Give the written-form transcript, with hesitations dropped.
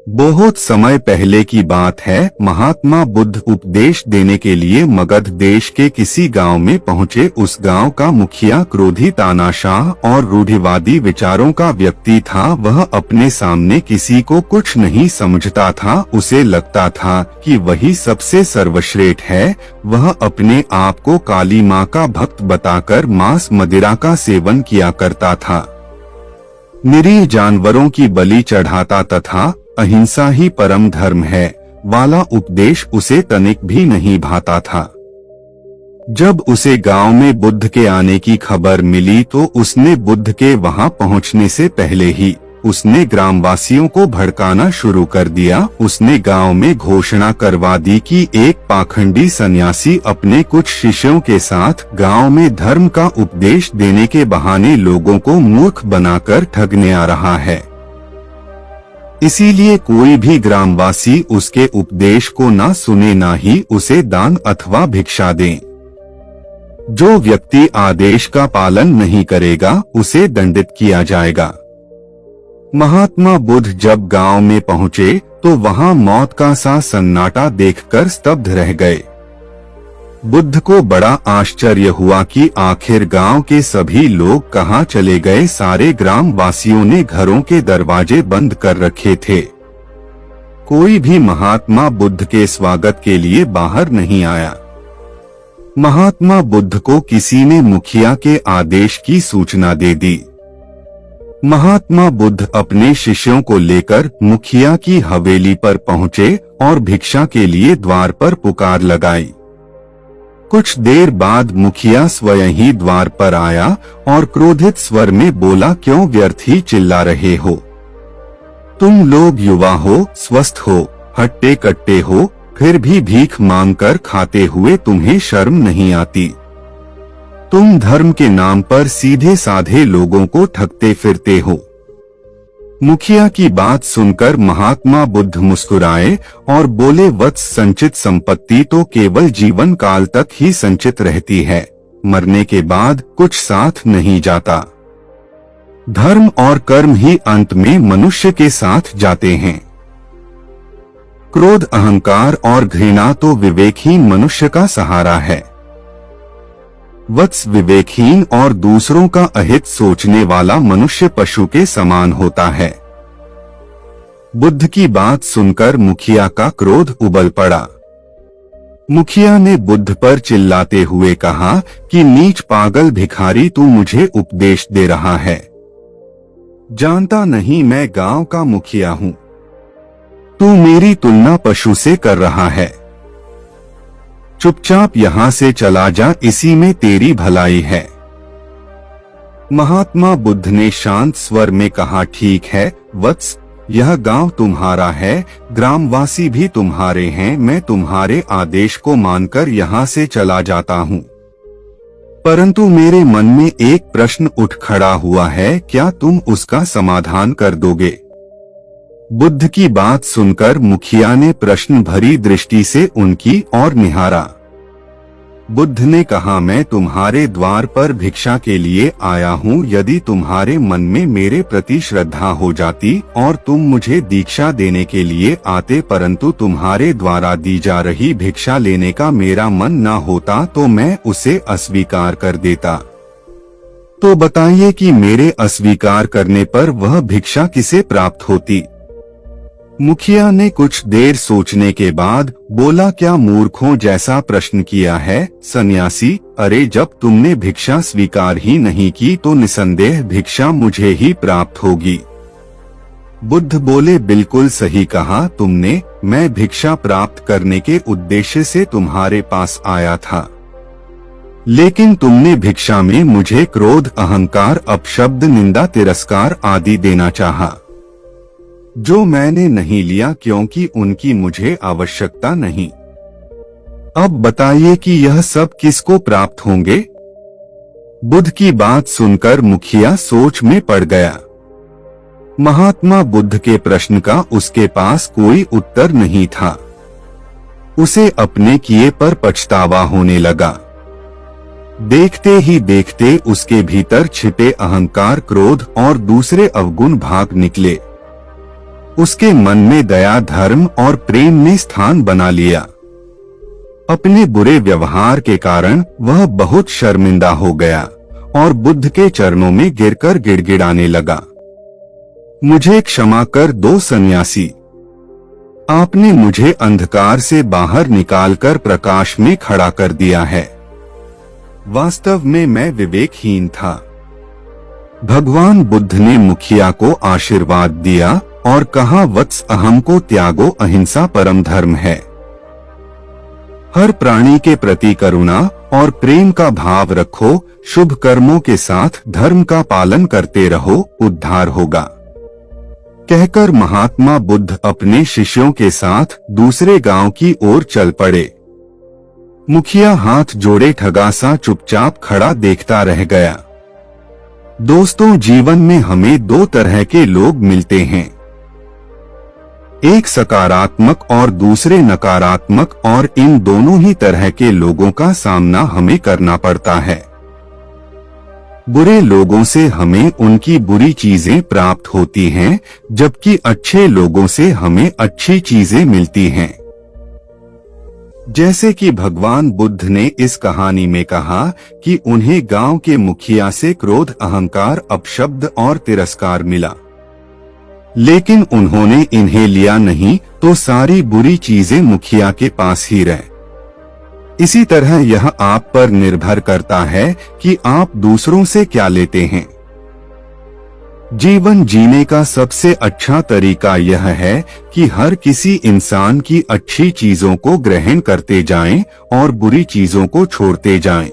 बहुत समय पहले की बात है। महात्मा बुद्ध उपदेश देने के लिए मगध देश के किसी गांव में पहुंचे। उस गांव का मुखिया क्रोधी, तानाशाह और रूढ़िवादी विचारों का व्यक्ति था। वह अपने सामने किसी को कुछ नहीं समझता था। उसे लगता था कि वही सबसे सर्वश्रेष्ठ है। वह अपने आप को काली माँ का भक्त बताकर मांस मदिरा का सेवन किया करता था। निरीह जानवरों की बलि चढ़ाता तथा अहिंसा ही परम धर्म है वाला उपदेश उसे तनिक भी नहीं भाता था। जब उसे गांव में बुद्ध के आने की खबर मिली तो उसने बुद्ध के वहां पहुंचने से पहले ही उसने ग्रामवासियों को भड़काना शुरू कर दिया। उसने गांव में घोषणा करवा दी कि एक पाखंडी सन्यासी अपने कुछ शिष्यों के साथ गांव में धर्म का उपदेश देने के बहाने लोगों को मूर्ख बनाकर ठगने आ रहा है। इसीलिए कोई भी ग्रामवासी उसके उपदेश को ना सुने, ना ही उसे दान अथवा भिक्षा दे। जो व्यक्ति आदेश का पालन नहीं करेगा उसे दंडित किया जाएगा। महात्मा बुद्ध जब गांव में पहुंचे तो वहां मौत का सा सन्नाटा देखकर स्तब्ध रह गए। बुद्ध को बड़ा आश्चर्य हुआ कि आखिर गांव के सभी लोग कहां चले गए। सारे ग्राम वासियों ने घरों के दरवाजे बंद कर रखे थे। कोई भी महात्मा बुद्ध के स्वागत के लिए बाहर नहीं आया। महात्मा बुद्ध को किसी ने मुखिया के आदेश की सूचना दे दी। महात्मा बुद्ध अपने शिष्यों को लेकर मुखिया की हवेली पर पहुंचे और भिक्षा के लिए द्वार पर पुकार लगाई। कुछ देर बाद मुखिया स्वयं ही द्वार पर आया और क्रोधित स्वर में बोला, क्यों व्यर्थ ही चिल्ला रहे हो? तुम लोग युवा हो, स्वस्थ हो, हट्टे कट्टे हो, फिर भी भीख मांगकर खाते हुए तुम्हें शर्म नहीं आती। तुम धर्म के नाम पर सीधे साधे लोगों को ठगते फिरते हो। मुखिया की बात सुनकर महात्मा बुद्ध मुस्कुराए और बोले, वत्स, संचित संपत्ति तो केवल जीवन काल तक ही संचित रहती है, मरने के बाद कुछ साथ नहीं जाता। धर्म और कर्म ही अंत में मनुष्य के साथ जाते हैं। क्रोध, अहंकार और घृणा तो विवेकहीन मनुष्य का सहारा है। वत्स, विवेकहीन और दूसरों का अहित सोचने वाला मनुष्य पशु के समान होता है। बुद्ध की बात सुनकर मुखिया का क्रोध उबल पड़ा। मुखिया ने बुद्ध पर चिल्लाते हुए कहा कि नीच पागल भिखारी, तू मुझे उपदेश दे रहा है। जानता नहीं मैं गांव का मुखिया हूँ। तू मेरी तुलना पशु से कर रहा है। चुपचाप यहाँ से चला जा, इसी में तेरी भलाई है। महात्मा बुद्ध ने शांत स्वर में कहा, ठीक है वत्स, यह गांव तुम्हारा है, ग्रामवासी भी तुम्हारे हैं। मैं तुम्हारे आदेश को मानकर यहाँ से चला जाता हूँ। परंतु मेरे मन में एक प्रश्न उठ खड़ा हुआ है, क्या तुम उसका समाधान कर दोगे? बुद्ध की बात सुनकर मुखिया ने प्रश्न भरी दृष्टि से उनकी ओर निहारा। बुद्ध ने कहा, मैं तुम्हारे द्वार पर भिक्षा के लिए आया हूँ। यदि तुम्हारे मन में मेरे प्रति श्रद्धा हो जाती और तुम मुझे दीक्षा देने के लिए आते, परंतु तुम्हारे द्वारा दी जा रही भिक्षा लेने का मेरा मन न होता तो मैं उसे अस्वीकार कर देता। तो बताइए कि मेरे अस्वीकार करने पर वह भिक्षा किसे प्राप्त होती? मुखिया ने कुछ देर सोचने के बाद बोला, क्या मूर्खों जैसा प्रश्न किया है सन्यासी? अरे, जब तुमने भिक्षा स्वीकार ही नहीं की तो निसंदेह भिक्षा मुझे ही प्राप्त होगी। बुद्ध बोले, बिल्कुल सही कहा तुमने। मैं भिक्षा प्राप्त करने के उद्देश्य से तुम्हारे पास आया था, लेकिन तुमने भिक्षा में मुझे क्रोध, अहंकार, अपशब्द, निंदा, तिरस्कार आदि देना चाहा, जो मैंने नहीं लिया क्योंकि उनकी मुझे आवश्यकता नहीं। अब बताइए कि यह सब किसको प्राप्त होंगे? बुद्ध की बात सुनकर मुखिया सोच में पड़ गया। महात्मा बुद्ध के प्रश्न का उसके पास कोई उत्तर नहीं था। उसे अपने किए पर पछतावा होने लगा। देखते ही देखते उसके भीतर छिपे अहंकार, क्रोध और दूसरे अवगुण भाग निकले। उसके मन में दया, धर्म और प्रेम ने स्थान बना लिया। अपने बुरे व्यवहार के कारण वह बहुत शर्मिंदा हो गया और बुद्ध के चरणों में गिरकर गिड़गिड़ाने लगा। मुझे क्षमा कर दो सन्यासी, आपने मुझे अंधकार से बाहर निकालकर प्रकाश में खड़ा कर दिया है। वास्तव में मैं विवेकहीन था। भगवान बुद्ध ने मुखिया को आशीर्वाद दिया और कहा, वत्स, अहम को त्यागो, अहिंसा परम धर्म है। हर प्राणी के प्रति करुणा और प्रेम का भाव रखो, शुभ कर्मों के साथ धर्म का पालन करते रहो, उद्धार होगा। कहकर महात्मा बुद्ध अपने शिष्यों के साथ दूसरे गांव की ओर चल पड़े। मुखिया हाथ जोड़े ठगासा चुपचाप खड़ा देखता रह गया। दोस्तों, जीवन में हमें दो तरह के लोग मिलते हैं, एक सकारात्मक और दूसरे नकारात्मक, और इन दोनों ही तरह के लोगों का सामना हमें करना पड़ता है। बुरे लोगों से हमें उनकी बुरी चीजें प्राप्त होती हैं, जबकि अच्छे लोगों से हमें अच्छी चीजें मिलती हैं। जैसे कि भगवान बुद्ध ने इस कहानी में कहा कि उन्हें गांव के मुखिया से क्रोध, अहंकार, अपशब्द और तिरस्कार मिला, लेकिन उन्होंने इन्हें लिया नहीं, तो सारी बुरी चीजें मुखिया के पास ही रह। इसी तरह यह आप पर निर्भर करता है कि आप दूसरों से क्या लेते हैं। जीवन जीने का सबसे अच्छा तरीका यह है कि हर किसी इंसान की अच्छी चीजों को ग्रहण करते जाएं और बुरी चीजों को छोड़ते जाएं।